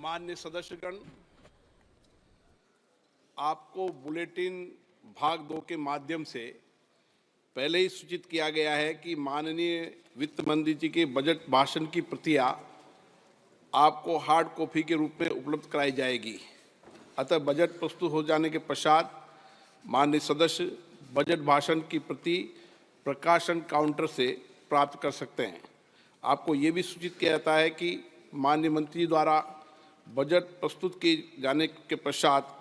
माननीय सदस्यगण, आपको बुलेटिन भाग 2 के माध्यम से पहले ही सूचित किया गया है कि माननीय वित्त मंत्री जी के बजट भाषण की प्रतियां आपको हार्ड कॉपी के रूप में उपलब्ध कराई जाएगी। अतः बजट प्रस्तुत हो जाने के पश्चात माननीय सदस्य बजट भाषण की प्रति प्रकाशन काउंटर से प्राप्त कर सकते हैं। आपको ये भी सूचित किया जाता है कि माननीय मंत्री द्वारा बजट प्रस्तुत किए जाने के पश्चात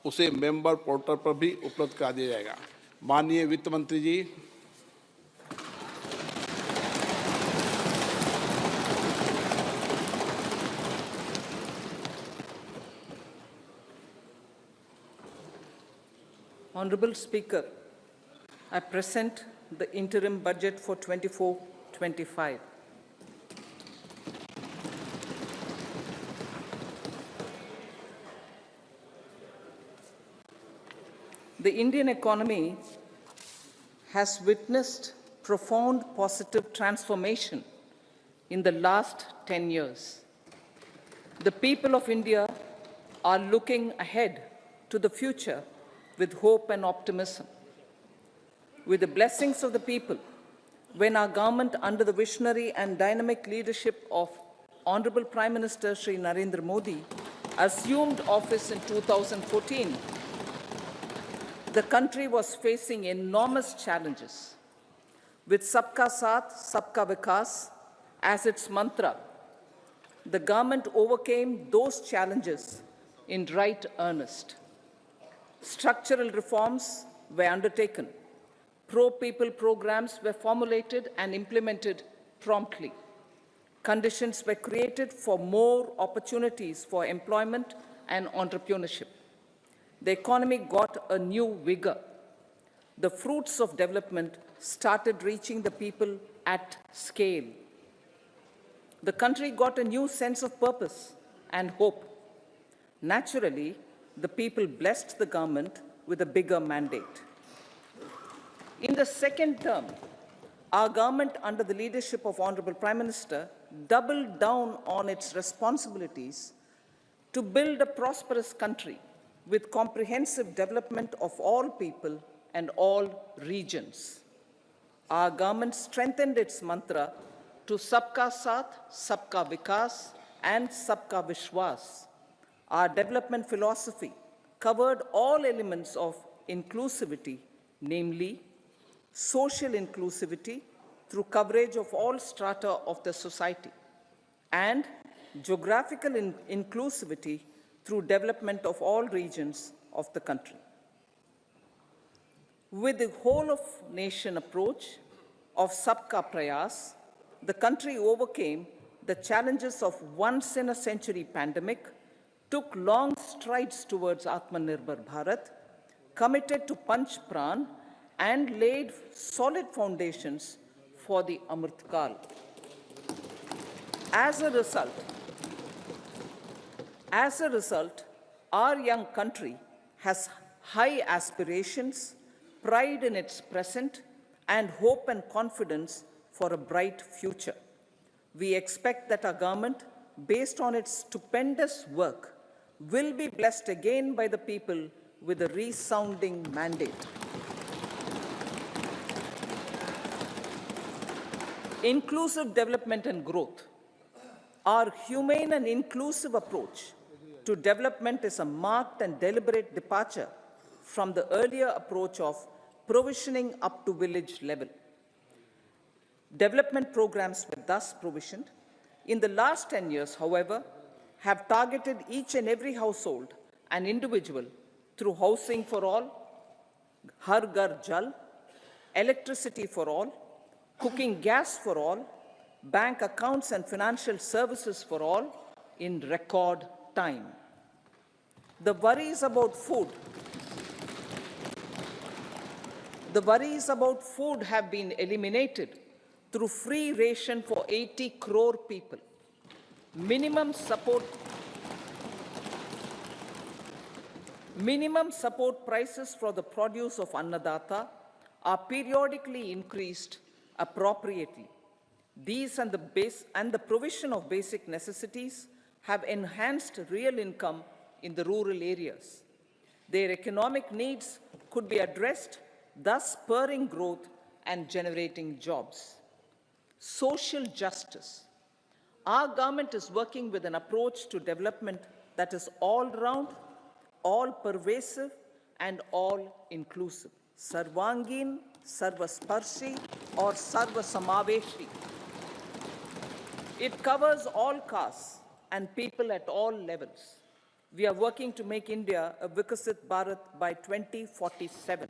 उसे मेंबर पोर्टल पर भी उपलब्ध करा दिया जाएगा। माननीय वित्त मंत्री जी। Honorable Speaker, I present the interim budget for 24-25. The Indian economy has witnessed profound positive transformation in the last 10 years. The people of India are looking ahead to the future with hope and optimism. With the blessings of the people, when our government, under the visionary and dynamic leadership of Honorable Prime Minister Shri Narendra Modi, assumed office in 2014, the country was facing enormous challenges. With Sabka Saath, Sabka Vikas as its mantra, the government overcame those challenges in right earnest. Structural reforms were undertaken. Pro-people programs were formulated and implemented promptly. Conditions were created for more opportunities for employment and entrepreneurship. The economy got a new vigor. The fruits of development started reaching the people at scale. The country got a new sense of purpose and hope. Naturally, the people blessed the government with a bigger mandate. In the second term, our government, under the leadership of Honorable Prime Minister, doubled down on its responsibilities to build a prosperous country with comprehensive development of all people and all regions. Our government strengthened its mantra to Sabka Saath, Sabka Vikas, and Sabka Vishwas. Our development philosophy covered all elements of inclusivity, namely social inclusivity through coverage of all strata of the society, and geographical inclusivity through development of all regions of the country. With the whole of nation approach of Sabka Prayas, the country overcame the challenges of once-in-a-century pandemic, took long strides towards Atmanirbhar Bharat, committed to Panch Pran, and laid solid foundations for the Amrit Kal. As a result, our young country has high aspirations, pride in its present, and hope and confidence for a bright future. We expect that our government, based on its stupendous work, will be blessed again by the people with a resounding mandate. Inclusive development and growth. Our humane and inclusive approach to development is a marked and deliberate departure from the earlier approach of provisioning up to village level. Development programs were thus provisioned. In the last 10 years, however, have targeted each and every household and individual through housing for all, Har Ghar Jal, electricity for all, cooking gas for all, bank accounts and financial services for all in record time. The worries about food have been eliminated through free ration for 80 crore people. Minimum support prices for the produce of Annadata are periodically increased appropriately. These and the provision of basic necessities have enhanced real income in the rural areas. Their economic needs could be addressed, thus spurring growth and generating jobs. Social justice. Our government is working with an approach to development that is all-round, all-pervasive, and all-inclusive. Sarvangin, Sarvasparshi, or Sarvasamaveshi. It covers all castes and people at all levels. We are working to make India a Vikasit Bharat by 2047.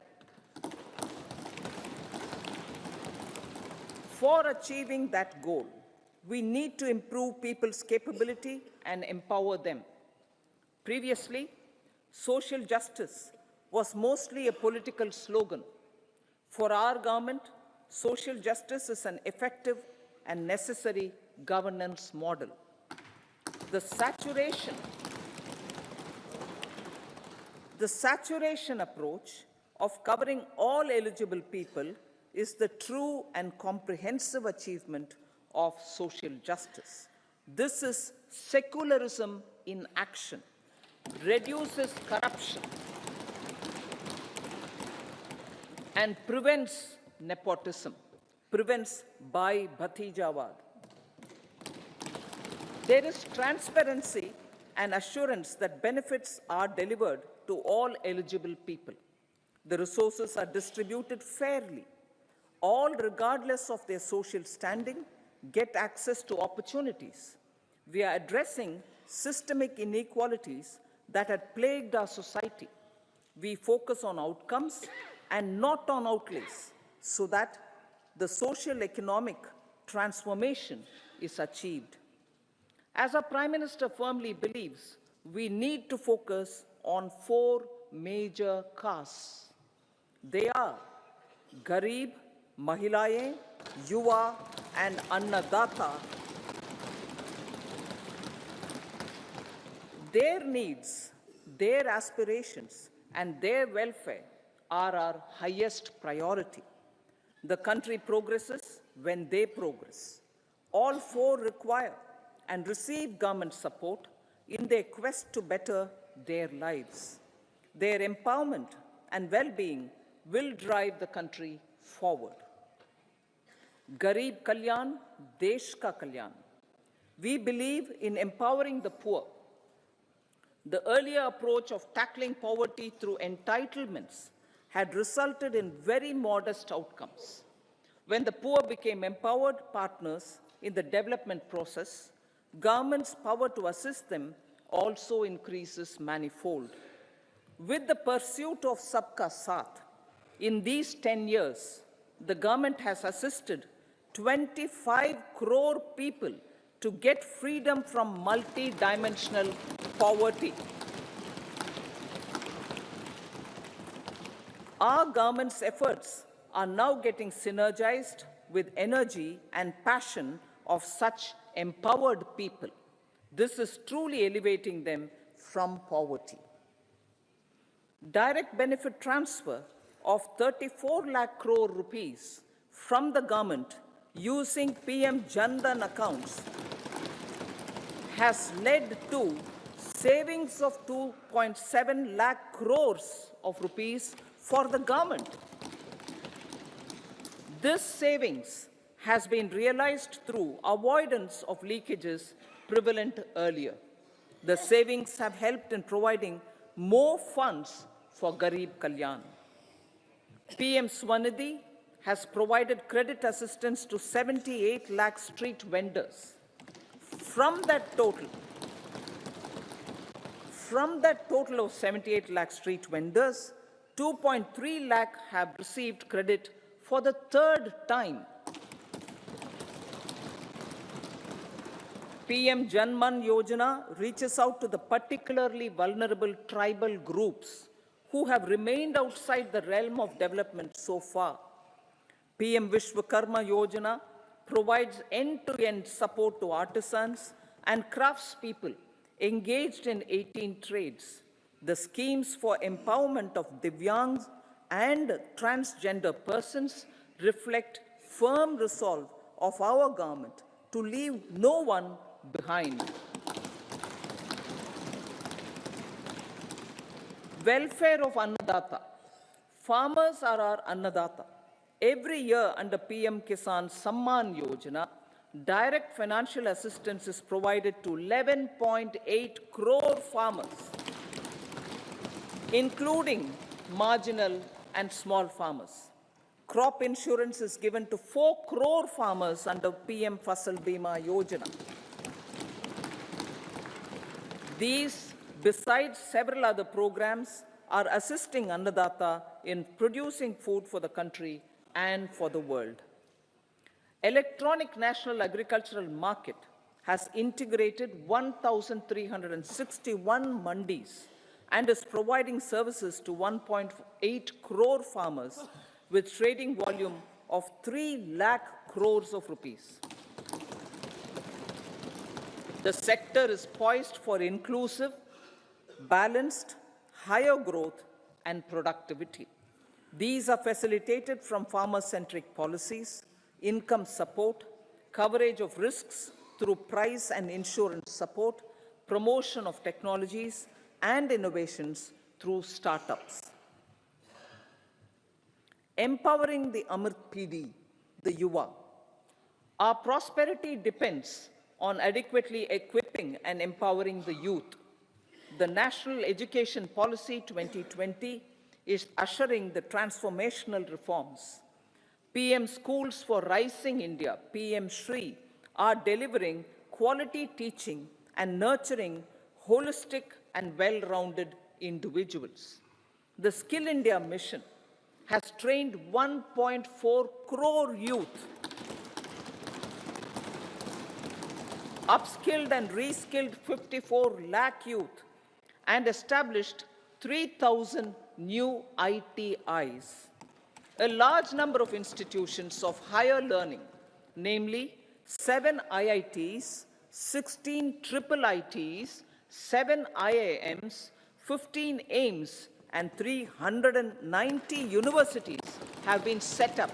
For achieving that goal, we need to improve people's capability and empower them. Previously, social justice was mostly a political slogan. For our government, social justice is an effective and necessary governance model. The saturation approach of covering all eligible people is the true and comprehensive achievement of social justice. This is secularism in action, reduces corruption, and prevents nepotism, prevents Bhai Bhatijawad. There is transparency and assurance that benefits are delivered to all eligible people. The resources are distributed fairly. All, regardless of their social standing, get access to opportunities. We are addressing systemic inequalities that had plagued our society. We focus on outcomes and not on outlays so that the social economic transformation is achieved. As our Prime Minister firmly believes, we need to focus on 4 major castes. They are Garib, Mahilaye, Yuva, and Annadata. Their needs, their aspirations, and their welfare are our highest priority. The country progresses when they progress. All 4 require and receive government support in their quest to better their lives. Their empowerment and well-being will drive the country forward. Garib Kalyan, Desh Ka Kalyan. We believe in empowering the poor. The earlier approach of tackling poverty through entitlements had resulted in very modest outcomes. When the poor became empowered partners in the development process, government's power to assist them also increases manifold. With the pursuit of Sabka Saath, in these 10 years, the government has assisted 25 crore people to get freedom from multi-dimensional poverty. Our government's efforts are now getting synergized with energy and passion of such empowered people. This is truly elevating them from poverty. Direct benefit transfer of 34 lakh crore rupees from the government using PM Jan Dhan accounts has led to savings of 2.7 lakh crores of rupees for the government. This savings has been realized through avoidance of leakages prevalent earlier. The savings have helped in providing more funds for Garib Kalyan. PM Swanidhi has provided credit assistance to 78 lakh street vendors. From that total of 78 lakh street vendors, 2.3 lakh have received credit for the 3rd time. PM Janman Yojana reaches out to the particularly vulnerable tribal groups who have remained outside the realm of development so far. PM Vishwakarma Yojana provides end-to-end support to artisans and craftspeople engaged in 18 trades. The schemes for empowerment of Divyangs and transgender persons reflect firm resolve of our government to leave no one behind. Welfare of Annadata. Farmers are our Annadata. Every year under PM Kisan Samman Yojana, direct financial assistance is provided to 11.8 crore farmers, including marginal and small farmers. Crop insurance is given to 4 crore farmers under PM Fasal Bima Yojana. These, besides several other programs, are assisting Annadata in producing food for the country and for the world. Electronic National Agricultural Market has integrated 1,361 mandis and is providing services to 1.8 crore farmers with trading volume of 3 lakh crores of rupees. The sector is poised for inclusive, balanced, higher growth and productivity. These are facilitated from farmer-centric policies, income support, coverage of risks through price and insurance support, promotion of technologies and innovations through startups. Empowering the Amrit PD, the Yuva. Our prosperity depends on adequately equipping and empowering the youth. The National Education Policy 2020 is ushering the transformational reforms. PM Schools for Rising India, PM Shri, are delivering quality teaching and nurturing holistic and well-rounded individuals. The Skill India mission has trained 1.4 crore youth, upskilled and reskilled 54 lakh youth, and established 3,000 new ITIs. A large number of institutions of higher learning, namely 7 IITs, 16 triple ITs, 7 IIMs, 15 AIMS, and 390 universities have been set up.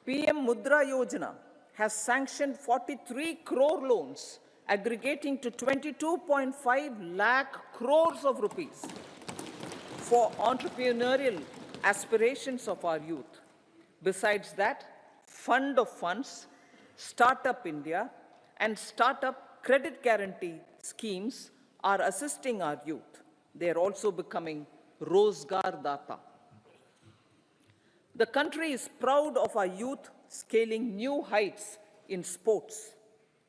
PM Mudra Yojana has sanctioned 43 crore loans aggregating to 22.5 lakh crores of rupees for entrepreneurial aspirations of our youth. Besides that, Fund of Funds, Startup India, and Startup Credit Guarantee schemes are assisting our youth. They are also becoming Rozgar Data. The country is proud of our youth scaling new heights in sports.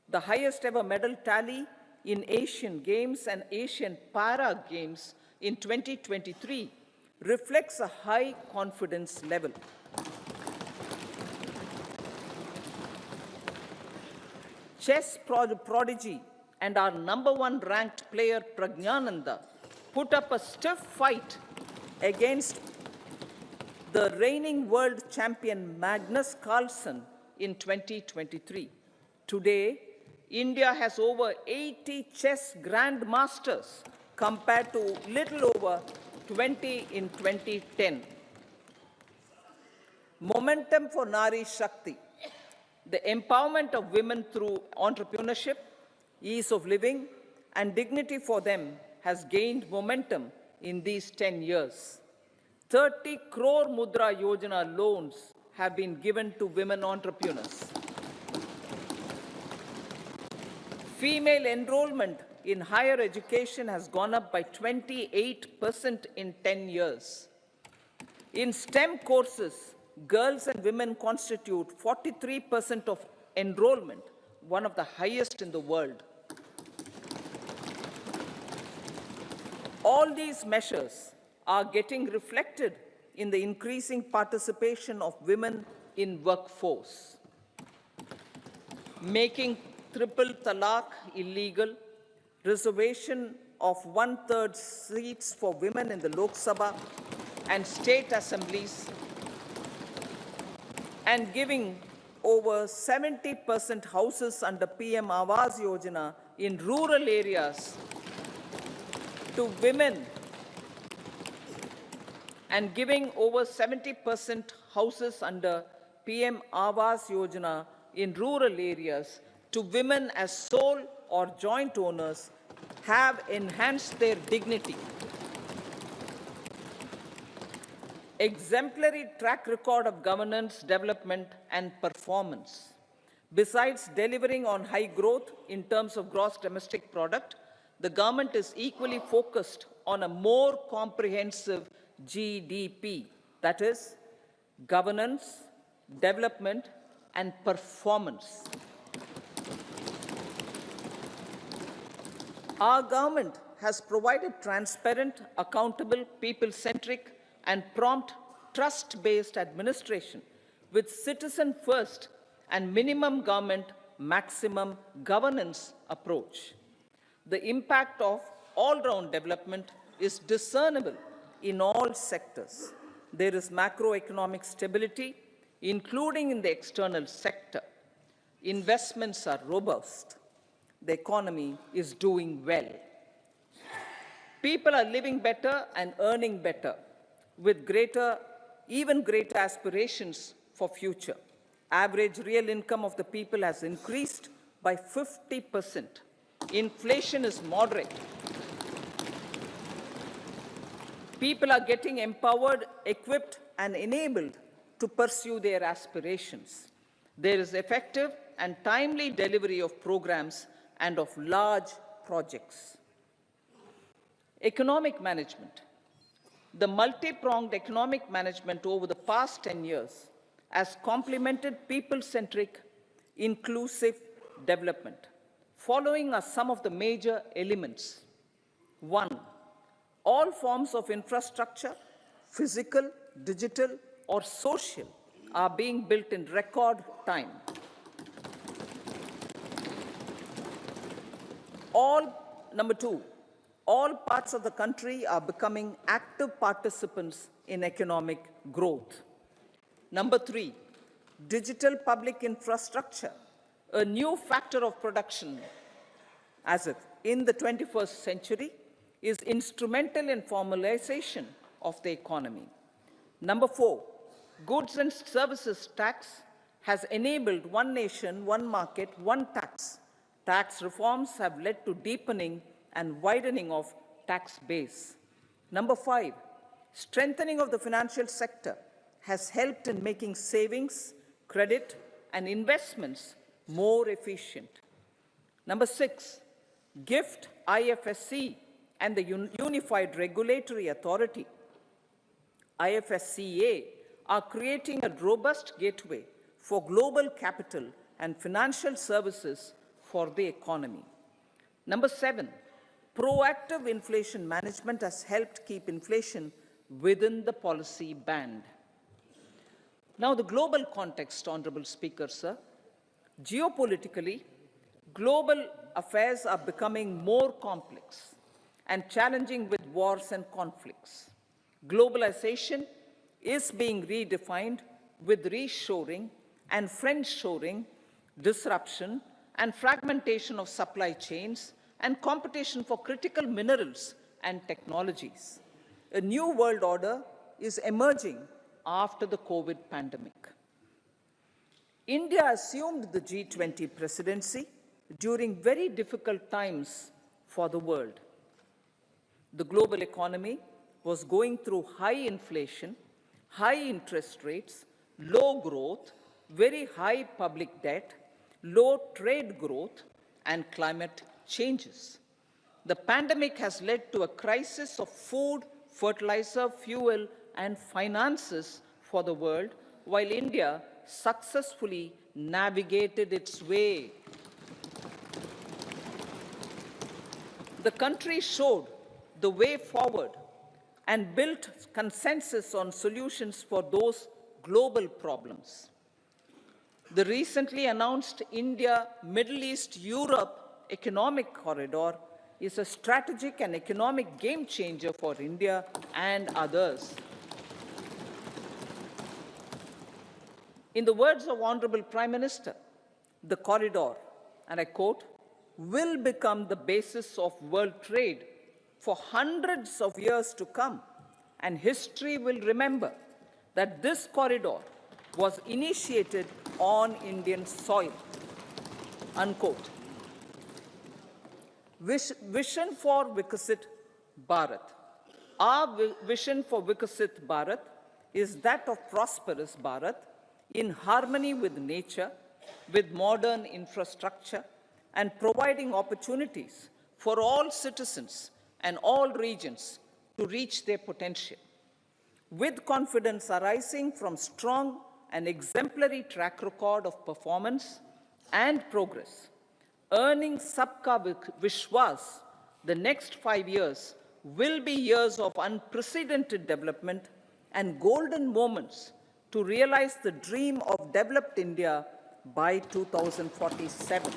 The highest ever medal tally in Asian Games and Asian Para Games in 2023 reflects a high confidence level. Chess prodigy and our #1 ranked player Pragnananda put up a stiff fight against the reigning world champion Magnus Carlsen in 2023. Today, India has over 80 chess grandmasters compared to little over 20 in 2010. Momentum for Nari Shakti. The empowerment of women through entrepreneurship, ease of living, and dignity for them has gained momentum in these 10 years. 30 crore Mudra Yojana loans have been given to women entrepreneurs. Female enrollment in higher education has gone up by 28% in 10 years. In STEM courses, girls and women constitute 43% of enrollment, one of the highest in the world. All these measures are getting reflected in the increasing participation of women in workforce. Making triple talaq illegal, reservation of 1/3 seats for women in the Lok Sabha and state assemblies, and giving over 70% houses under PM Aviation Yojana in rural areas to women, and giving over 70% houses under PM Aviation Yojana in rural areas to women as sole or joint owners have enhanced their dignity. Exemplary track record of governance, development, and performance. Besides delivering on high growth in terms of gross domestic product, the government is equally focused on a more comprehensive GDP, that is, governance, development, and performance. Our government has provided transparent, accountable, people-centric, and prompt, trust-based administration with citizen-first and minimum government, maximum governance approach. The impact of all-round development is discernible in all sectors. There is macroeconomic stability, including in the external sector. Investments are robust. The economy is doing well. People are living better and earning better, with even greater aspirations for future. Average real income of the people has increased by 50%. Inflation is moderate. People are getting empowered, equipped, and enabled to pursue their aspirations. There is effective and timely delivery of programs and of large projects. Economic management. The multi-pronged economic management over the past 10 years has complemented people-centric, inclusive development. Following are some of the major elements. 1. All forms of infrastructure, physical, digital, or social, are being built in record time. Number 2, all parts of the country are becoming active participants in economic growth. Number 3, digital public infrastructure, a new factor of production, as if in the 21st century, is instrumental in formalization of the economy. Number 4, goods and services tax has enabled one nation, one market, one tax. Tax reforms have led to deepening and widening of tax base. Number 5, strengthening of the financial sector has helped in making savings, credit, and investments more efficient. Number 6, GIFT, IFSC, and the Unified Regulatory Authority, IFSCA, are creating a robust gateway for global capital and financial services for the economy. Number 7, proactive inflation management has helped keep inflation within the policy band. Now, the global context, Honorable Speaker, sir. Geopolitically, global affairs are becoming more complex and challenging with wars and conflicts. Globalization is being redefined with reshoring and friendshoring, disruption and fragmentation of supply chains, and competition for critical minerals and technologies. A new world order is emerging after the COVID pandemic. India assumed the G20 presidency during very difficult times for the world. The global economy was going through high inflation, high interest rates, low growth, very high public debt, low trade growth, and climate changes. The pandemic has led to a crisis of food, fertilizer, fuel, and finances for the world, while India successfully navigated its way. The country showed the way forward and built consensus on solutions for those global problems. The recently announced India-Middle East-Europe economic corridor is a strategic and economic game changer for India and others. In the words of Honorable Prime Minister, the corridor, and I quote, will become the basis of world trade for hundreds of years to come, and history will remember that this corridor was initiated on Indian soil, unquote. Vision for Vikasit Bharat. Our vision for Vikasit Bharat is that of prosperous Bharat in harmony with nature, with modern infrastructure, and providing opportunities for all citizens and all regions to reach their potential. With confidence arising from strong and exemplary track record of performance and progress, earning Sabka Vishwas, the next 5 years will be years of unprecedented development and golden moments to realize the dream of developed India by 2047.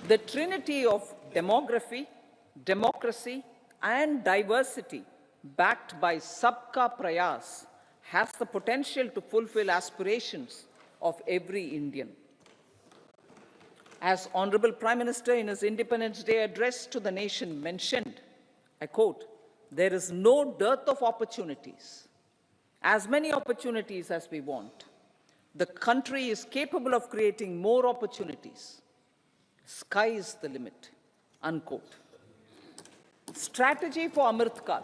The trinity of demography, democracy, and diversity backed by Sabka Prayas has the potential to fulfill aspirations of every Indian. As Honorable Prime Minister in his Independence Day address to the nation mentioned, I quote, "There is no dearth of opportunities, as many opportunities as we want. The country is capable of creating more opportunities. Sky is the limit," unquote. Strategy for Amrit Kal.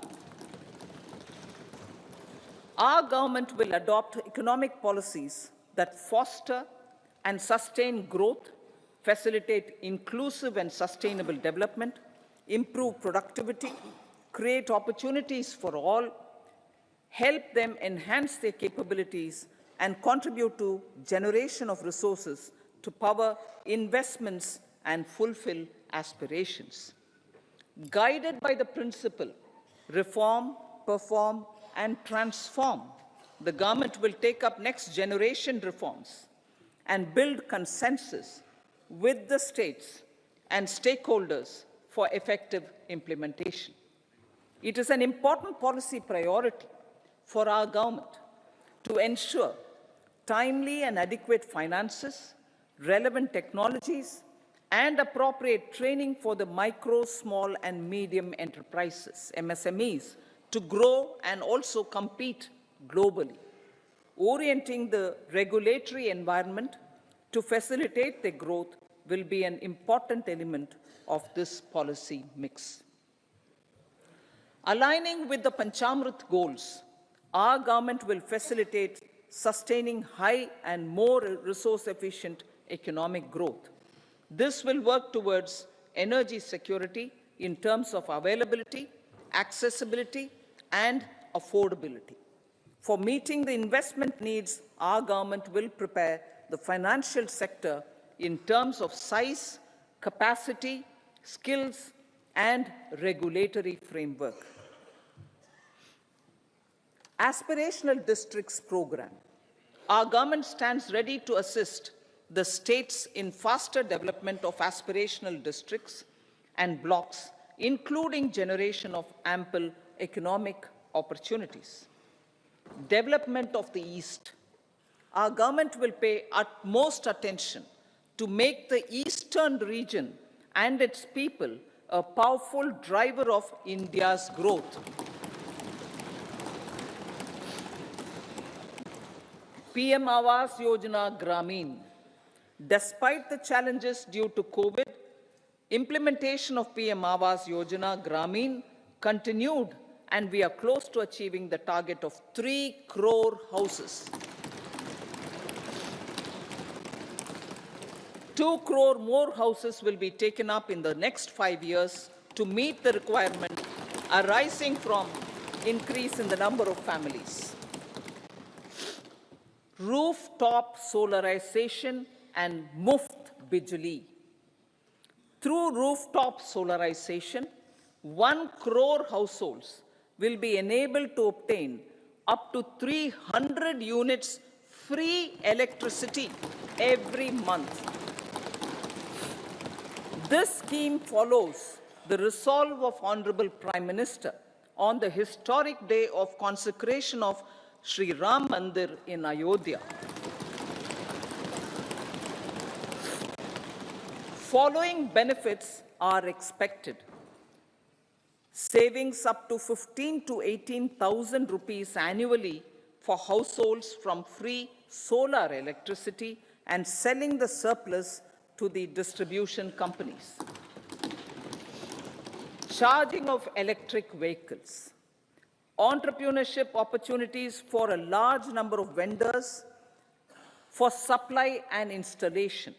Our government will adopt economic policies that foster and sustain growth, facilitate inclusive and sustainable development, improve productivity, create opportunities for all, help them enhance their capabilities, and contribute to generation of resources to power investments and fulfill aspirations. Guided by the principle, reform, perform, and transform, the government will take up next generation reforms and build consensus with the states and stakeholders for effective implementation. It is an important policy priority for our government to ensure timely and adequate finances, relevant technologies, and appropriate training for the micro, small, and medium enterprises, MSMEs, to grow and also compete globally. Orienting the regulatory environment to facilitate their growth will be an important element of this policy mix. Aligning with the Panchamrit goals, our government will facilitate sustaining high and more resource-efficient economic growth. This will work towards energy security in terms of availability, accessibility, and affordability. For meeting the investment needs, our government will prepare the financial sector in terms of size, capacity, skills, and regulatory framework. Aspirational Districts Program. Our government stands ready to assist the states in faster development of aspirational districts and blocks, including generation of ample economic opportunities. Development of the East. Our government will pay utmost attention to make the eastern region and its people a powerful driver of India's growth. PM Awas Yojana Gramin. Despite the challenges due to COVID, implementation of PM Awas Yojana Gramin continued, and we are close to achieving the target of 3 crore houses. 2 crore more houses will be taken up in the next 5 years to meet the requirement arising from increase in the number of families. Rooftop solarization and Muft Bijli. Through rooftop solarization, 1 crore households will be enabled to obtain up to 300 units free electricity every month. This scheme follows the resolve of Honorable Prime Minister on the historic day of consecration of Sri Ram Mandir in Ayodhya. Following benefits are expected. Savings up to 15 to 18,000 rupees annually for households from free solar electricity and selling the surplus to the distribution companies. Charging of electric vehicles. Entrepreneurship opportunities for a large number of vendors for supply and installation.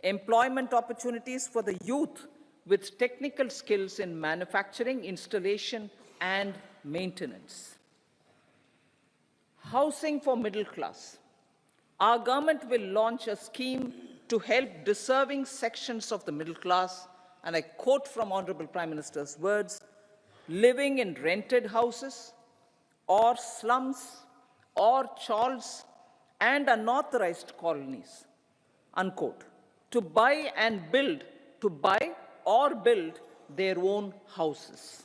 Employment opportunities for the youth with technical skills in manufacturing, installation, and maintenance. Housing for middle class. Our government will launch a scheme to help deserving sections of the middle class, and I quote from Honorable Prime Minister's words, living in rented houses or slums or chawls and unauthorized colonies, unquote, to buy or build their own houses.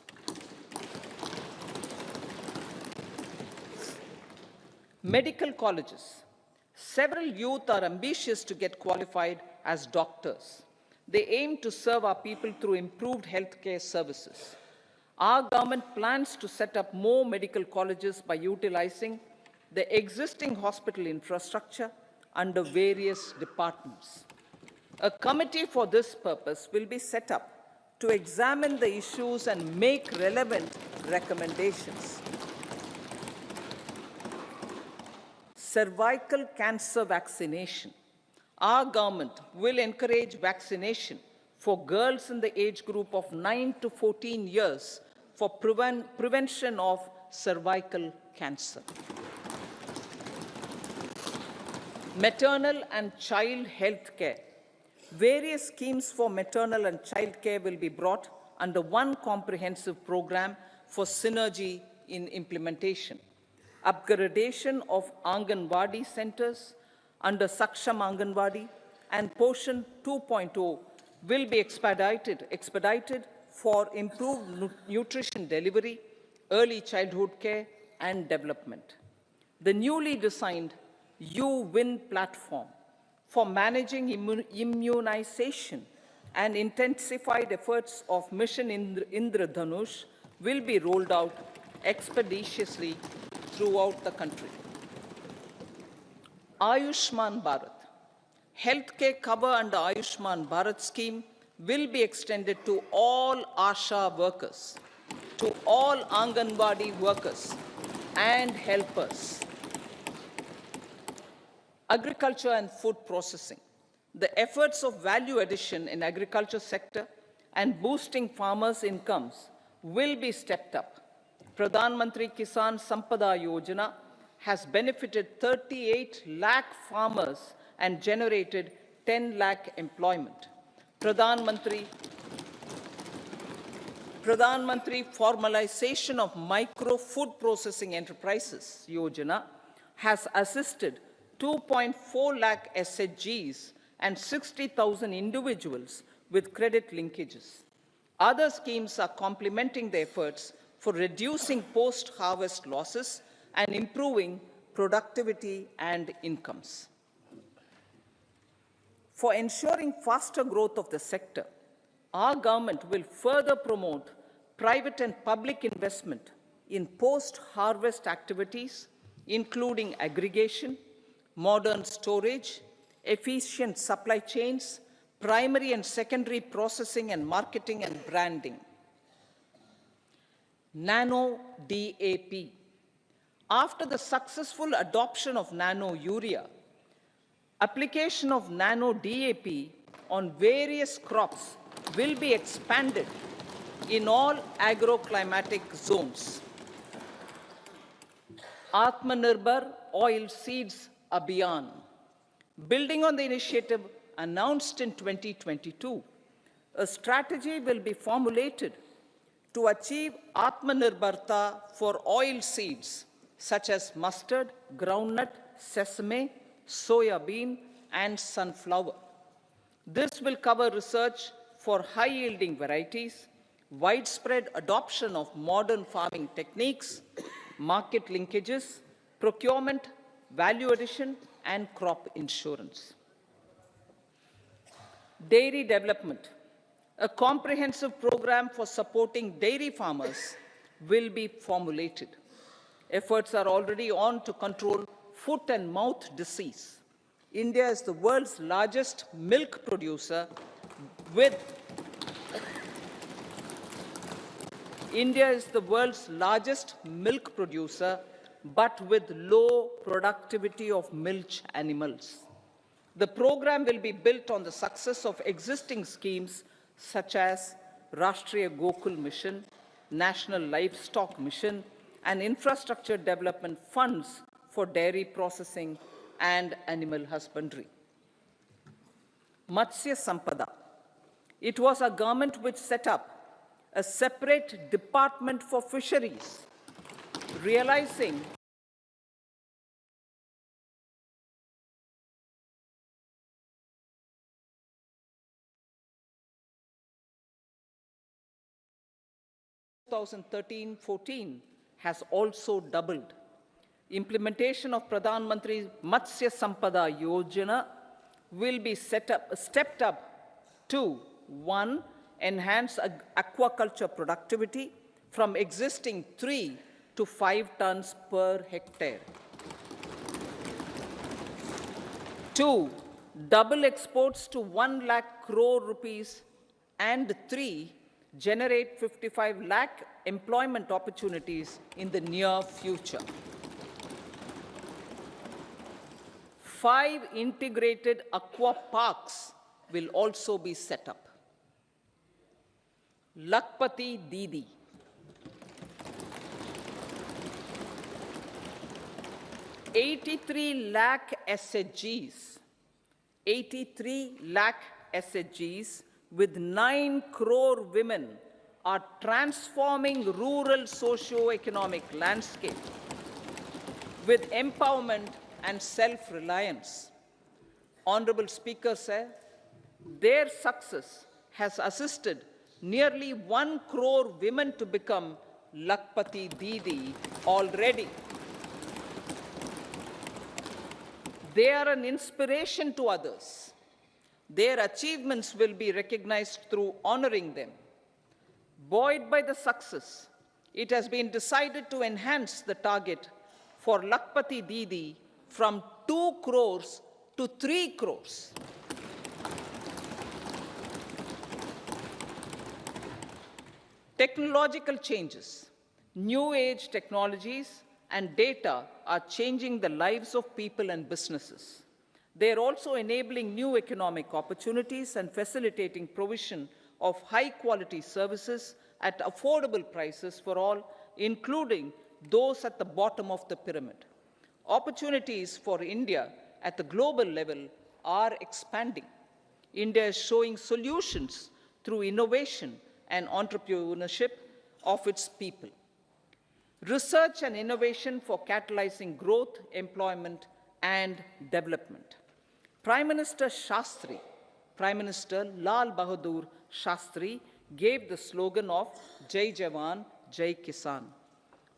Medical colleges. Several youth are ambitious to get qualified as doctors. They aim to serve our people through improved healthcare services. Our government plans to set up more medical colleges by utilizing the existing hospital infrastructure under various departments. A committee for this purpose will be set up to examine the issues and make relevant recommendations. Cervical cancer vaccination. Our government will encourage vaccination for girls in the age group of 9 to 14 years for prevention of cervical cancer. Maternal and child health care. Various schemes for maternal and child care will be brought under one comprehensive program for synergy in implementation. Upgradation of Anganwadi centers under Saksham Anganwadi and Poshan 2.0 will be expedited for improved nutrition delivery, early childhood care, and development. The newly designed U-Win platform for managing immunization and intensified efforts of Mission Indradhanush will be rolled out expeditiously throughout the country. Ayushman Bharat. Healthcare cover under Ayushman Bharat scheme will be extended to all ASHA workers, to all Anganwadi workers and helpers. Agriculture and food processing. The efforts of value addition in agriculture sector and boosting farmers' incomes will be stepped up. Pradhan Mantri Kisan Sampada Yojana has benefited 38 lakh farmers and generated 10 lakh employment. Pradhan Mantri Formalization of Micro Food Processing Enterprises Yojana has assisted 2.4 lakh SHGs and 60,000 individuals with credit linkages. Other schemes are complementing the efforts for reducing post-harvest losses and improving productivity and incomes. For ensuring faster growth of the sector, our government will further promote private and public investment in post-harvest activities, including aggregation, modern storage, efficient supply chains, primary and secondary processing and marketing and branding. Nano DAP. After the successful adoption of nano urea, application of nano DAP on various crops will be expanded in all agroclimatic zones. Atmanirbhar Oil Seeds Abhiyan. Building on the initiative announced in 2022, a strategy will be formulated to achieve Atmanirbharta for oil seeds such as mustard, groundnut, sesame, soya bean, and sunflower. This will cover research for high-yielding varieties, widespread adoption of modern farming techniques, market linkages, procurement, value addition, and crop insurance. Dairy development. A comprehensive program for supporting dairy farmers will be formulated. Efforts are already on to control foot and mouth disease, India is the world's largest milk producer with India is the world's largest milk producer, but with low productivity of milch animals. The program will be built on the success of existing schemes such as Rashtriya Gokul Mission, National Livestock Mission, and infrastructure development funds for dairy processing and animal husbandry. Matsya Sampada. It was our government which set up a separate department for fisheries, realizing (2013-14) has also doubled. Implementation of Pradhan Mantri Matsya Sampada Yojana will be stepped up to 1. Enhance aquaculture productivity from existing 3 to 5 tons per hectare. 2. Double exports to 1 lakh crore rupees. And 3. Generate 55 lakh employment opportunities in the near future. 5 integrated aqua parks will also be set up. Lakpati Didi. 83 lakh SHGs. 83 lakh SHGs with 9 crore women are transforming rural socio-economic landscape with empowerment and self-reliance. Honorable Speaker said, their success has assisted nearly 1 crore women to become Lakpati Didi already. They are an inspiration to others. Their achievements will be recognized through honoring them. Buoyed by the success, it has been decided to enhance the target for Lakpati Didi from 2 crores to 3 crores. Technological changes, new age technologies, and data are changing the lives of people and businesses. They are also enabling new economic opportunities and facilitating provision of high-quality services at affordable prices for all, including those at the bottom of the pyramid. Opportunities for India at the global level are expanding. India is showing solutions through innovation and entrepreneurship of its people. Research and innovation for catalyzing growth, employment, and development. Prime Minister Lal Bahadur Shastri gave the slogan of Jai Jawan, Jai Kisan.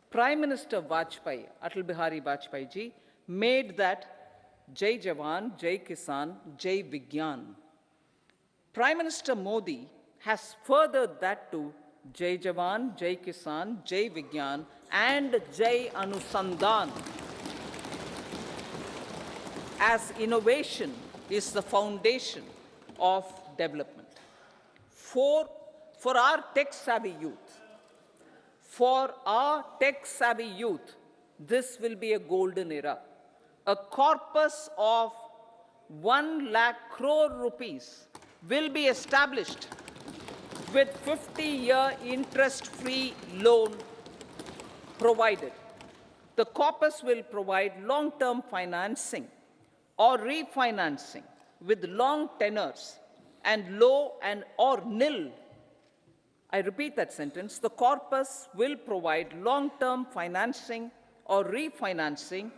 Prime Minister Vajpayee, Atal Bihari Vajpayee ji, made that Jai Jawan, Jai Kisan, Jai Vigyan. Prime Minister Modi has furthered that to Jai Jawan, Jai Kisan, Jai Vigyan, and Jai Anusandhan, as innovation is the foundation of development. For our tech-savvy youth, this will be a golden era. A corpus of 1 lakh crore rupees will be established with 50-year interest-free loan provided. The corpus will provide long-term financing or refinancing with long tenors and low or nil. I repeat that sentence. The corpus will provide long-term financing or refinancing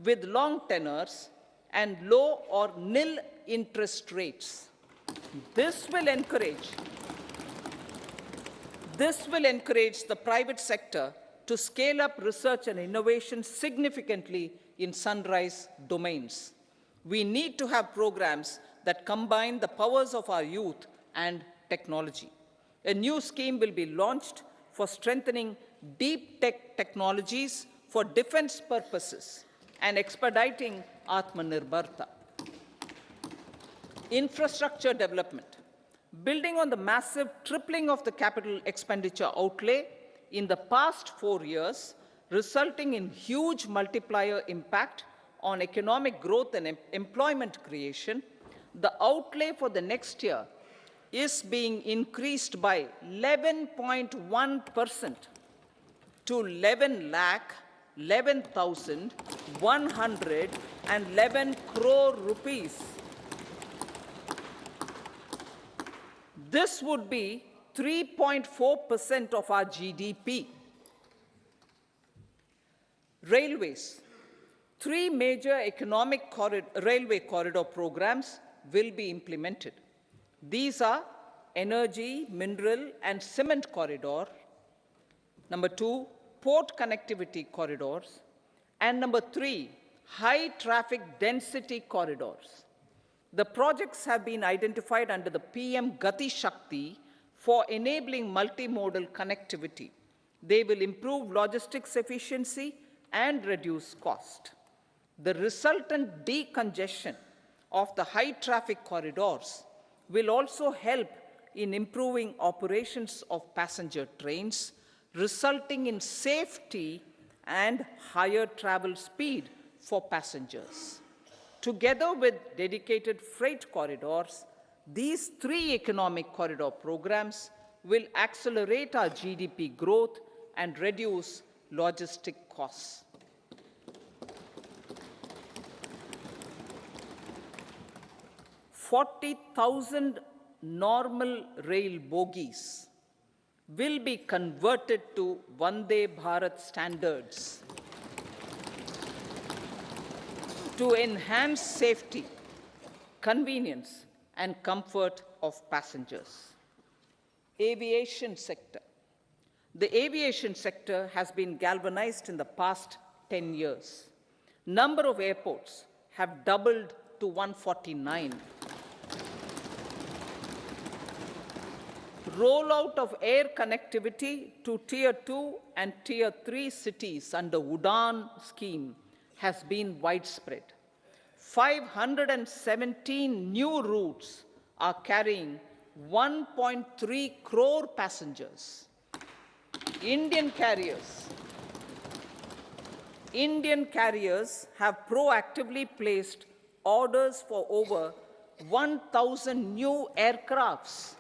with long tenors and low or nil interest rates. This will encourage the private sector to scale up research and innovation significantly in sunrise domains. We need to have programs that combine the powers of our youth and technology. A new scheme will be launched for strengthening deep tech technologies for defense purposes and expediting Atmanirbharta. Infrastructure development. Building on the massive tripling of the capital expenditure outlay in the past 4 years, resulting in huge multiplier impact on economic growth and employment creation, the outlay for the next year is being increased by 11.1% to 11,111 crore rupees. This would be 3.4% of our GDP. Railways. 3 major railway corridor programs will be implemented. These are energy, mineral, and cement corridor. Number 2, port connectivity corridors. And number 3, high traffic density corridors. The projects have been identified under the PM Gati Shakti for enabling multimodal connectivity. They will improve logistics efficiency and reduce cost. The resultant decongestion of the high traffic corridors will also help in improving operations of passenger trains, resulting in safety and higher travel speed for passengers. Together with dedicated freight corridors, these 3 economic corridor programs will accelerate our GDP growth and reduce logistic costs. $40,000 normal rail bogies will be converted to Vande Bharat standards to enhance safety, convenience, and comfort of passengers. Aviation sector. The aviation sector has been galvanized in the past 10 years. Number of airports have doubled to 149. Rollout of air connectivity to Tier 2 and Tier 3 cities under UDAN scheme has been widespread. 517 new routes are carrying 1.3 crore passengers. Indian carriers have proactively placed orders for over 1,000 new aircrafts.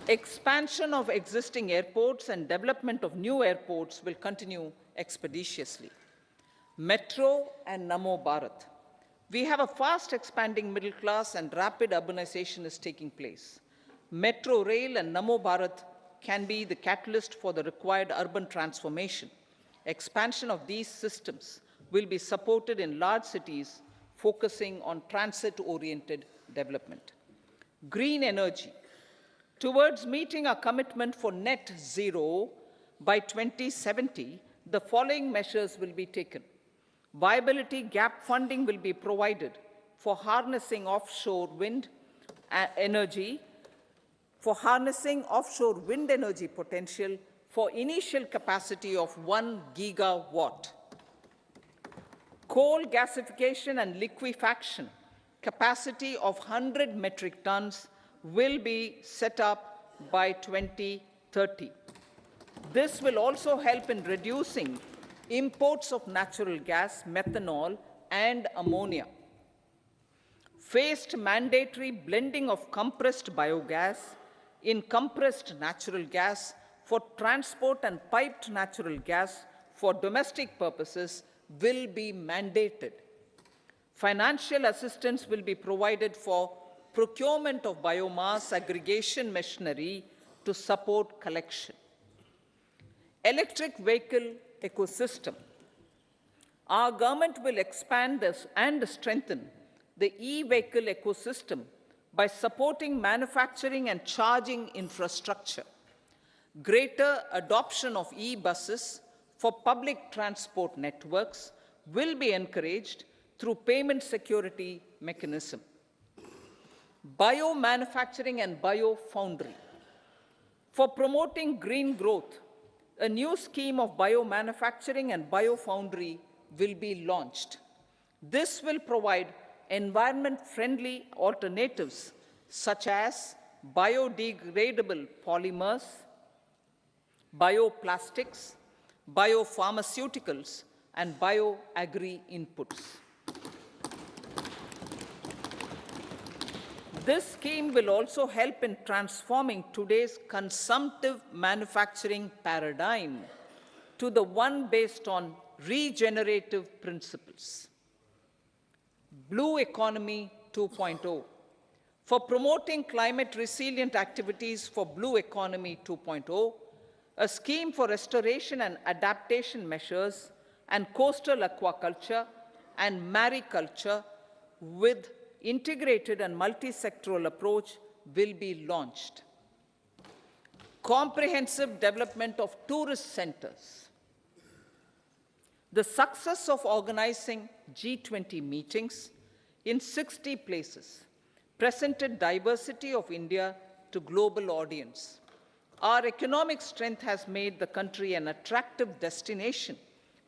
Expansion of existing airports and development of new airports will continue expeditiously. Metro and Namo Bharat. We have a fast expanding middle class and rapid urbanization is taking place. Metro rail and Namo Bharat can be the catalyst for the required urban transformation. Expansion of these systems will be supported in large cities, focusing on transit-oriented development. Green energy. Towards meeting our commitment for net zero by 2070, the following measures will be taken. Viability gap funding will be provided for harnessing offshore wind energy, potential for initial capacity of 1 gigawatt. Coal gasification and liquefaction capacity of 100 metric tons will be set up by 2030. This will also help in reducing imports of natural gas, methanol, and ammonia. Phased mandatory blending of compressed biogas in compressed natural gas for transport and piped natural gas for domestic purposes will be mandated. Financial assistance will be provided for procurement of biomass aggregation machinery to support collection. Electric vehicle ecosystem. Our government will expand this and strengthen the e-vehicle ecosystem by supporting manufacturing and charging infrastructure. Greater adoption of e-buses for public transport networks will be encouraged through payment security mechanism. Biomanufacturing and biofoundry. For promoting green growth, a new scheme of biomanufacturing and biofoundry will be launched. This will provide environment-friendly alternatives such as biodegradable polymers, bioplastics, biopharmaceuticals, and bioagri inputs. This scheme will also help in transforming today's consumptive manufacturing paradigm to the one based on regenerative principles. Blue Economy 2.0. For promoting climate resilient activities for Blue Economy 2.0, a scheme for restoration and adaptation measures and coastal aquaculture and mariculture with integrated and multi-sectoral approach will be launched. Comprehensive development of tourist centers. The success of organizing G20 meetings in 60 places presented diversity of India to global audience. Our economic strength has made the country an attractive destination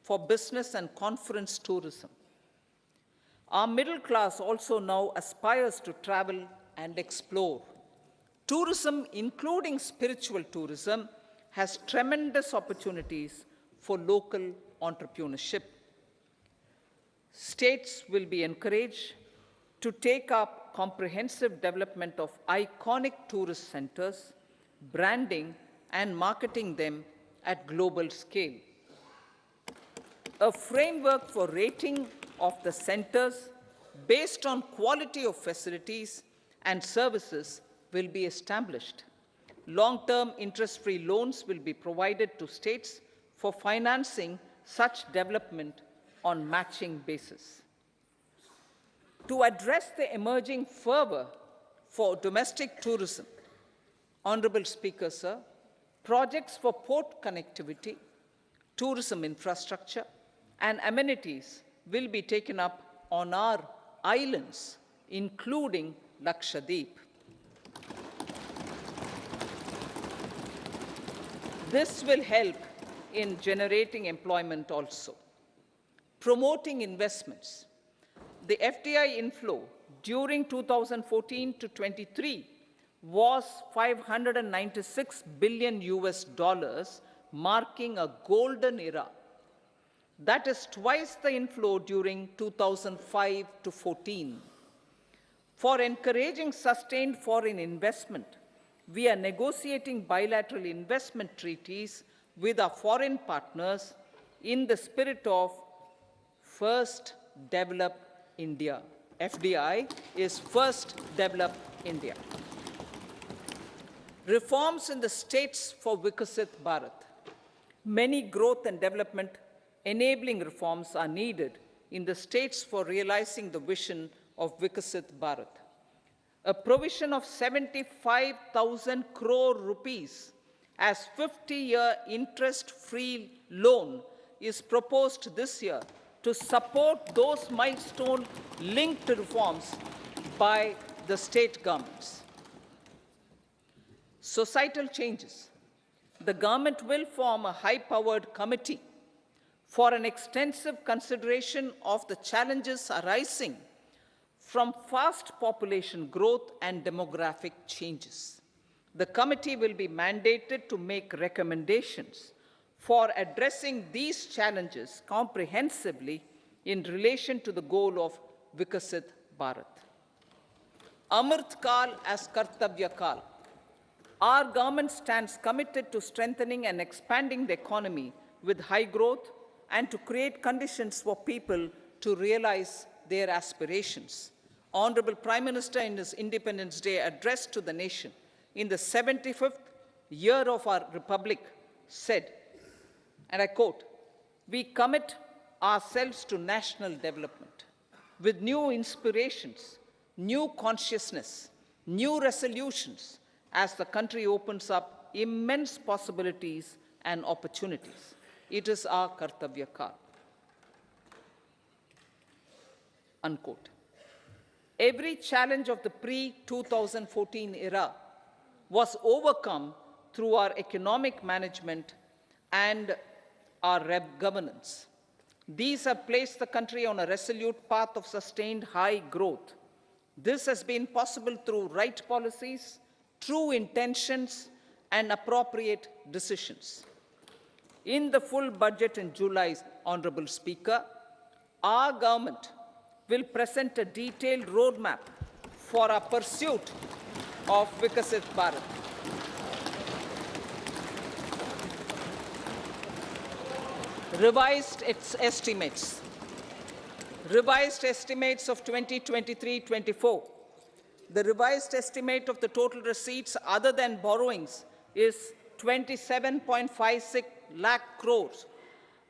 for business and conference tourism. Our middle class also now aspires to travel and explore. Tourism, including spiritual tourism, has tremendous opportunities for local entrepreneurship. States will be encouraged to take up comprehensive development of iconic tourist centers, branding and marketing them at global scale. A framework for rating of the centers based on quality of facilities and services will be established. Long-term interest-free loans will be provided to states for financing such development on matching basis. To address the emerging fervor for domestic tourism, Honorable Speaker, sir, projects for port connectivity, tourism infrastructure, and amenities will be taken up on our islands, including Lakshadweep. This will help in generating employment also. Promoting investments. The FDI inflow during 2014 to 23 was $596 billion US, marking a golden era. That is twice the inflow during 2005 to 14. For encouraging sustained foreign investment, we are negotiating bilateral investment treaties with our foreign partners in the spirit of First Develop India. FDI is First Develop India. Reforms in the states for Vikasit Bharat. Many growth and development enabling reforms are needed in the states for realizing the vision of Vikasit Bharat. A provision of 75,000 crore rupees as 50-year interest-free loan is proposed this year to support those milestone-linked reforms by the state governments. Societal changes. The government will form a high-powered committee for an extensive consideration of the challenges arising from fast population growth and demographic changes. The committee will be mandated to make recommendations for addressing these challenges comprehensively in relation to the goal of Vikasit Bharat. Amrit Kal as Kartavya Kal. Our government stands committed to strengthening and expanding the economy with high growth and to create conditions for people to realize their aspirations. Honorable Prime Minister, in his Independence Day address to the nation in the 75th year of our Republic, said, and I quote, "We commit ourselves to national development with new inspirations, new consciousness, new resolutions as the country opens up immense possibilities and opportunities. It is our Kartavya Kal." Unquote. Every challenge of the pre-2014 era was overcome through our economic management and our governance. These have placed the country on a resolute path of sustained high growth. This has been possible through right policies, true intentions, and appropriate decisions. In the full budget in July, Honorable Speaker, our government will present a detailed roadmap for our pursuit of Vikasit Bharat. Revised estimates of 2023-24. The revised estimate of the total receipts other than borrowings is 27.56 lakh crores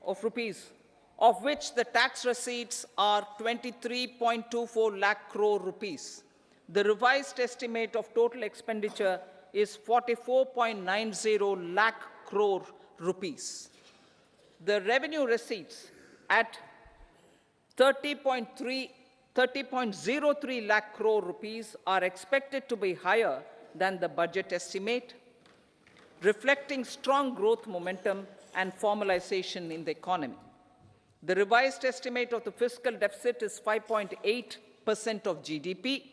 of rupees, of which the tax receipts are 23.24 lakh crore rupees. The revised estimate of total expenditure is 44.90 lakh crore rupees. The revenue receipts at 30.03 lakh crore rupees are expected to be higher than the budget estimate, reflecting strong growth momentum and formalization in the economy. The revised estimate of the fiscal deficit is 5.8% of GDP,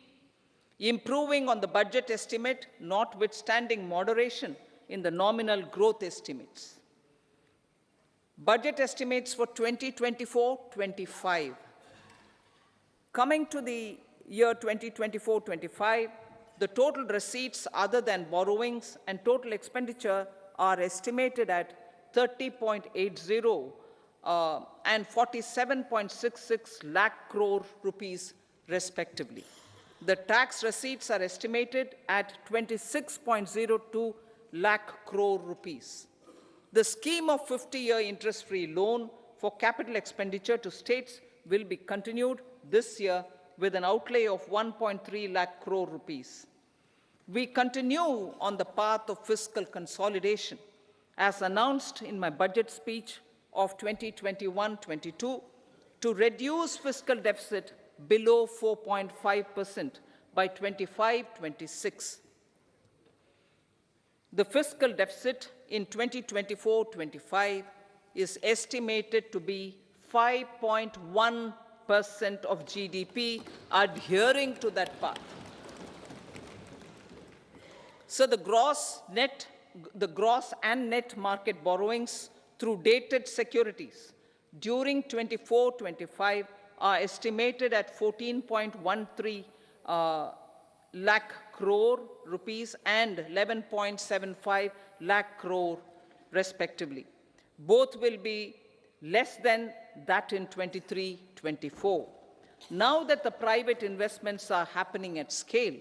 improving on the budget estimate, notwithstanding moderation in the nominal growth estimates. Budget estimates for 2024-25. Coming to the year 2024-25, the total receipts other than borrowings and total expenditure are estimated at 30.80 and 47.66 lakh crore rupees respectively. The tax receipts are estimated at 26.02 lakh crore rupees. The scheme of 50-year interest-free loan for capital expenditure to states will be continued this year with an outlay of 1.3 lakh crore rupees. We continue on the path of fiscal consolidation, as announced in my budget speech of 2021-22, to reduce fiscal deficit below 4.5% by 25-26. The fiscal deficit in 2024-25 is estimated to be 5.1% of GDP, adhering to that path. So the gross and net market borrowings through dated securities during 24-25 are estimated at 14.13 lakh crore rupees and 11.75 lakh crore respectively. Both will be less than that in 23-24. Now that the private investments are happening at scale,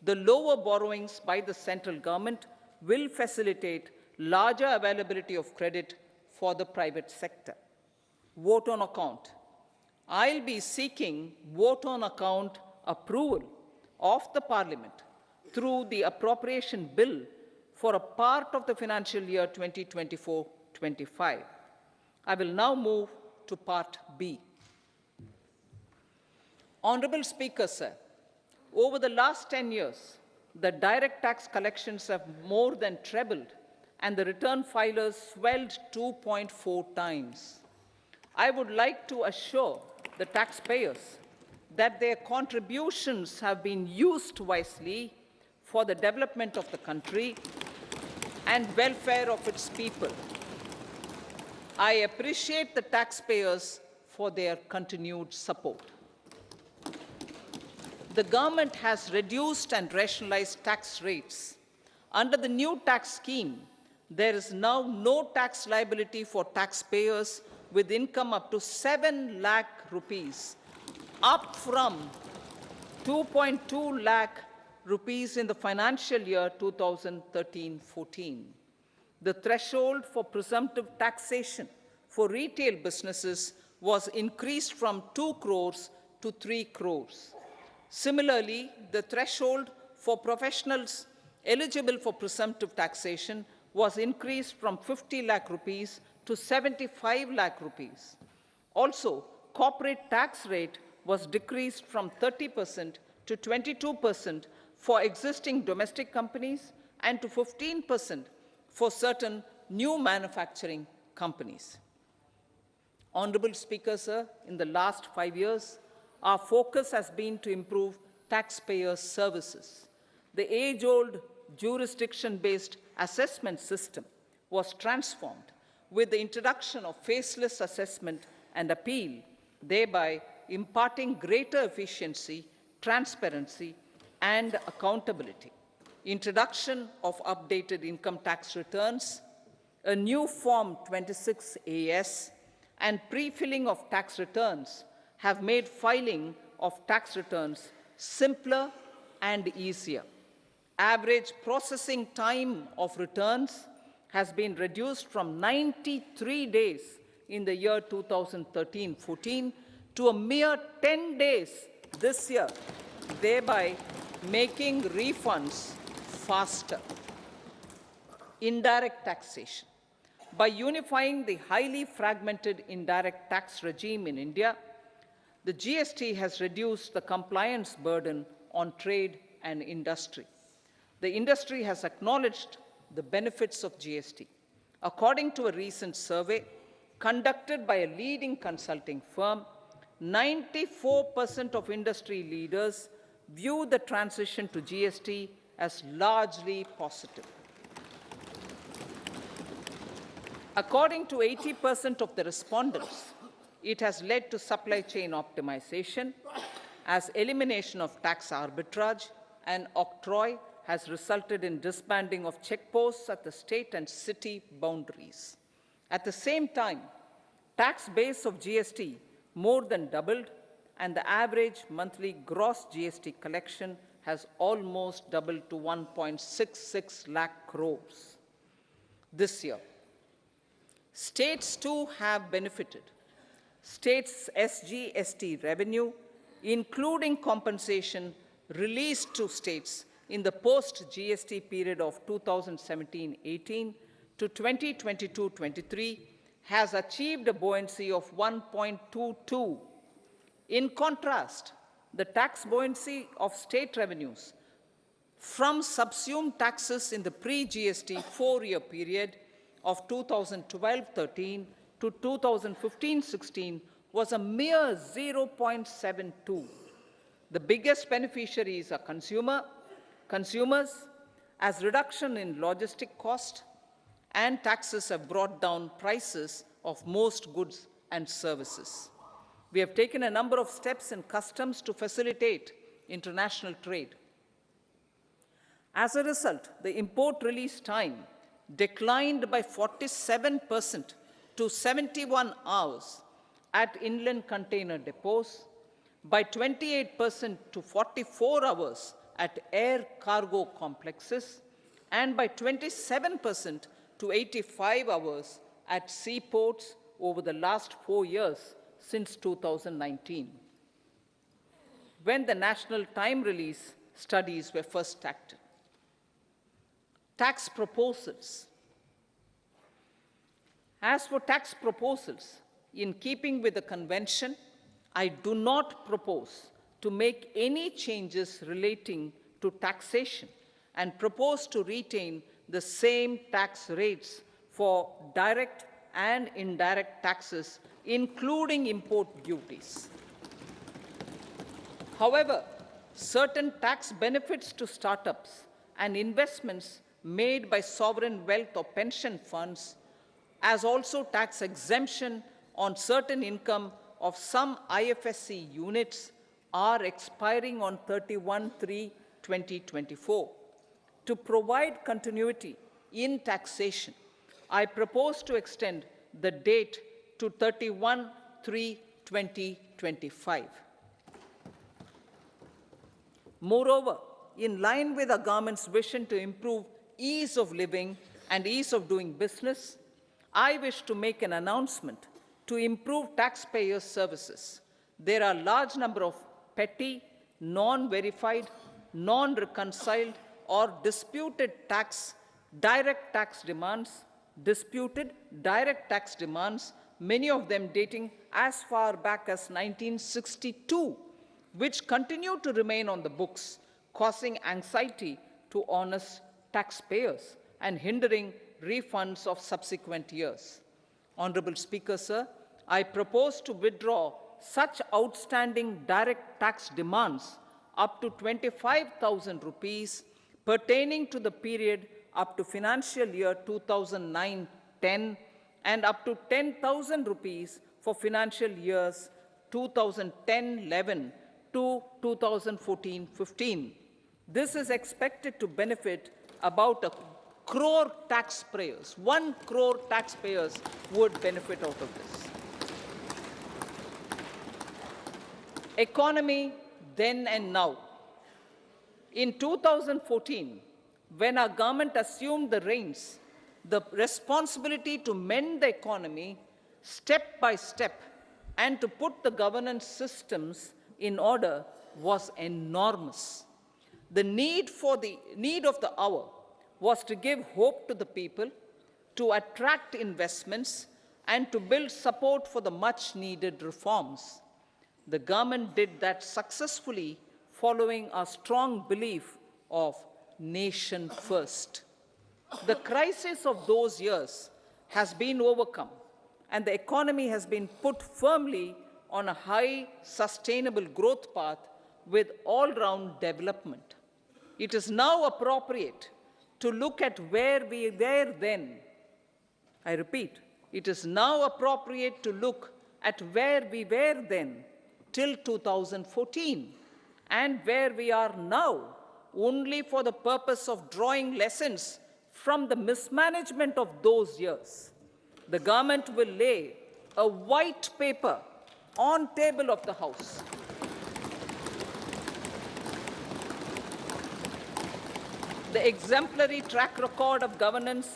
the lower borrowings by the central government will facilitate larger availability of credit for the private sector. Vote on account. I'll be seeking vote on account approval of the Parliament through the appropriation bill for a part of the financial year 2024-25. I will now move to Part B. Honorable Speaker, sir, over the last 10 years, the direct tax collections have more than trebled and the return filers swelled 2.4 times. I would like to assure the taxpayers that their contributions have been used wisely for the development of the country and welfare of its people. I appreciate the taxpayers for their continued support. The government has reduced and rationalized tax rates. Under the new tax scheme, there is now no tax liability for taxpayers with income up to 7 lakh rupees, up from 2.2 lakh rupees in the financial year 2013-14. The threshold for presumptive taxation for retail businesses was increased from 2 crores to 3 crores. Similarly, the threshold for professionals eligible for presumptive taxation was increased from 50 lakh rupees to 75 lakh rupees. Also, corporate tax rate was decreased from 30% to 22% for existing domestic companies and to 15% for certain new manufacturing companies. Honorable Speaker, sir, in the last 5 years, our focus has been to improve taxpayer services. The age-old jurisdiction-based assessment system was transformed with the introduction of faceless assessment and appeal, thereby imparting greater efficiency, transparency, and accountability. Introduction of updated income tax returns, a new Form 26AS, and pre-filling of tax returns have made filing of tax returns simpler and easier. Average processing time of returns has been reduced from 93 days in the year 2013-14 to a mere 10 days this year, thereby making refunds faster. Indirect taxation. By unifying the highly fragmented indirect tax regime in India, the GST has reduced the compliance burden on trade and industry. The industry has acknowledged the benefits of GST. According to a recent survey conducted by a leading consulting firm, 94% of industry leaders view the transition to GST as largely positive. According to 80% of the respondents, it has led to supply chain optimization, as elimination of tax arbitrage and octroi has resulted in disbanding of checkposts at the state and city boundaries. At the same time, tax base of GST more than doubled, and the average monthly gross GST collection has almost doubled to 1.66 lakh crores this year. States too have benefited. States' SGST revenue, including compensation released to states in the post-GST period of 2017-18 to 2022-23, has achieved a buoyancy of 1.22. In contrast, the tax buoyancy of state revenues from subsumed taxes in the pre-GST four-year period of 2012-13 to 2015-16 was a mere 0.72. The biggest beneficiaries are consumers, as reduction in logistic cost and taxes have brought down prices of most goods and services. We have taken a number of steps in customs to facilitate international trade. As a result, the import release time declined by 47% to 71 hours at inland container depots, by 28% to 44 hours at air cargo complexes, and by 27% to 85 hours at seaports over the last 4 years since 2019, when the national time release studies were first started. Tax proposals. As for tax proposals, in keeping with the convention, I do not propose to make any changes relating to taxation and propose to retain the same tax rates for direct and indirect taxes, including import duties. However, certain tax benefits to startups and investments made by sovereign wealth or pension funds, as also tax exemption on certain income of some IFSC units, are expiring on 31/3/2024. To provide continuity in taxation, I propose to extend the date to 31/3/2025. Moreover, in line with our government's vision to improve ease of living and ease of doing business, I wish to make an announcement to improve taxpayer services. There are a large number of petty, non-verified, non-reconciled, or disputed direct tax demands, many of them dating as far back as 1962, which continue to remain on the books, causing anxiety to honest taxpayers and hindering refunds of subsequent years. Honorable Speaker, sir, I propose to withdraw such outstanding direct tax demands up to 25,000 rupees pertaining to the period up to financial year 2009-10 and up to 10,000 rupees for financial years 2010-11 to 2014-15. This is expected to benefit about 1 crore taxpayers. 1 crore taxpayers would benefit out of this. Economy then and now. In 2014, when our government assumed the reins, the responsibility to mend the economy step by step and to put the governance systems in order was enormous. The need of the hour was to give hope to the people, to attract investments, and to build support for the much-needed reforms. The government did that successfully, following a strong belief of nation first. The crisis of those years has been overcome, and the economy has been put firmly on a high, sustainable growth path with all-round development. It is now appropriate to look at where we were then. I repeat, it is now appropriate to look at where we were then till 2014 and where we are now, only for the purpose of drawing lessons from the mismanagement of those years. The government will lay a white paper on table of the House. The exemplary track record of governance,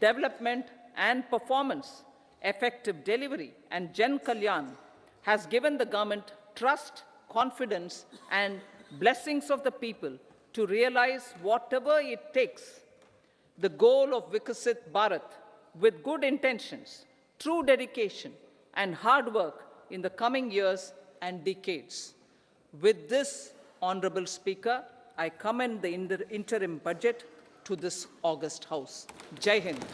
development, and performance, effective delivery, and Jan Kalyan has given the government trust, confidence, and blessings of the people to realize whatever it takes, the goal of Vikasit Bharat, with good intentions, true dedication, and hard work in the coming years and decades. With this, Honorable Speaker, I commend the interim budget to this august House. Jai Hind.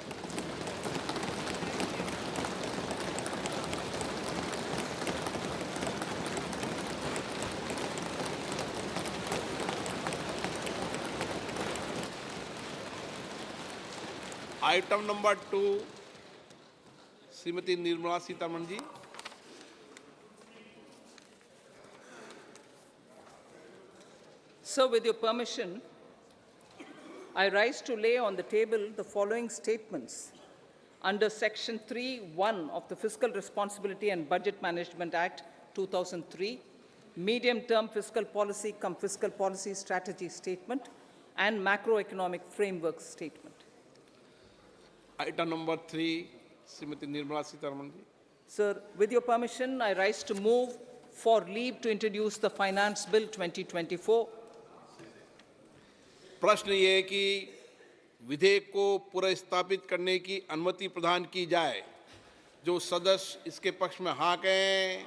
Item number 2 Shrimati Nirmala Sitharaman ji. So, with your permission, I rise to lay on the table the following statements. Under Section 3(1) of the Fiscal Responsibility and Budget Management Act 2003, medium-term fiscal policy cum fiscal policy strategy statement and macroeconomic framework statement. Item number 3, Srimati Nirmala Sitharaman ji. Sir, with your permission, I rise to move for leave to introduce the Finance Bill 2024. प्रश्न ये है कि विधेयक को पुनर्स्थापित करने की अनुमति प्रदान की जाए। जो सदस्य इसके पक्ष में हाँ कहें,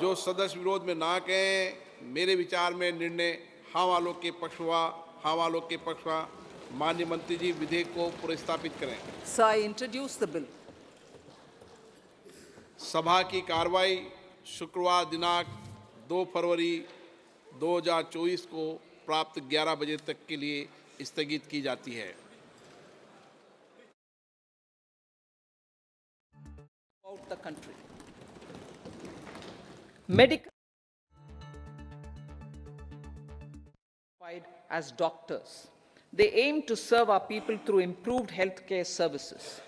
जो सदस्य विरोध में ना कहें, मेरे विचार में निर्णय हाँ वालों के पक्ष हुआ, हाँ वालों के पक्ष हुआ। माननीय मंत्री जी विधेयक को पुनर्स्थापित करें। So I introduce the bill. सभा की कार्रवाई शुक्रवार दिनांक 2 फरवरी 2024 को प्राप्त 11 बजे तक के लिए स्थगित की जाती है। About the country. Medical as doctors. They aim to serve our people through improved healthcare services.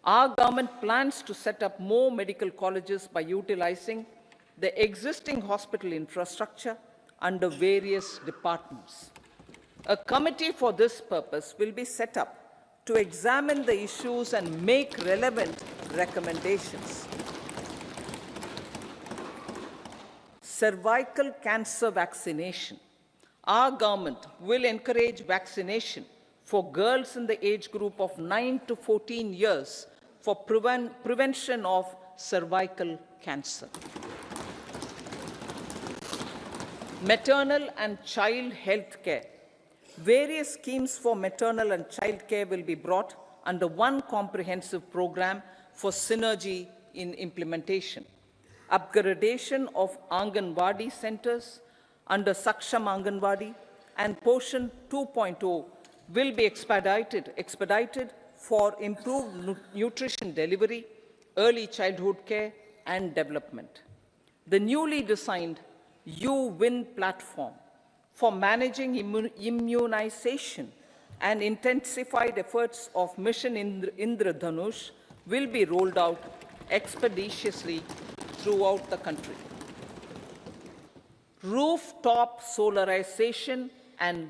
Our government plans to set up more medical colleges by utilizing the existing hospital infrastructure under various departments. A committee for this purpose will be set up to examine the issues and make relevant recommendations. Cervical cancer vaccination. Our government will encourage vaccination for girls in the age group of 9 to 14 years for prevention of cervical cancer. Maternal and child health care. Various schemes for maternal and child care will be brought under one comprehensive program for synergy in implementation. Upgradation of Anganwadi centers under Saksham Anganwadi and Poshan 2.0 will be expedited for improved nutrition delivery, early childhood care, and development. The newly designed U-Win platform for managing immunization and intensified efforts of Mission Indradhanush will be rolled out expeditiously throughout the country. Rooftop solarization and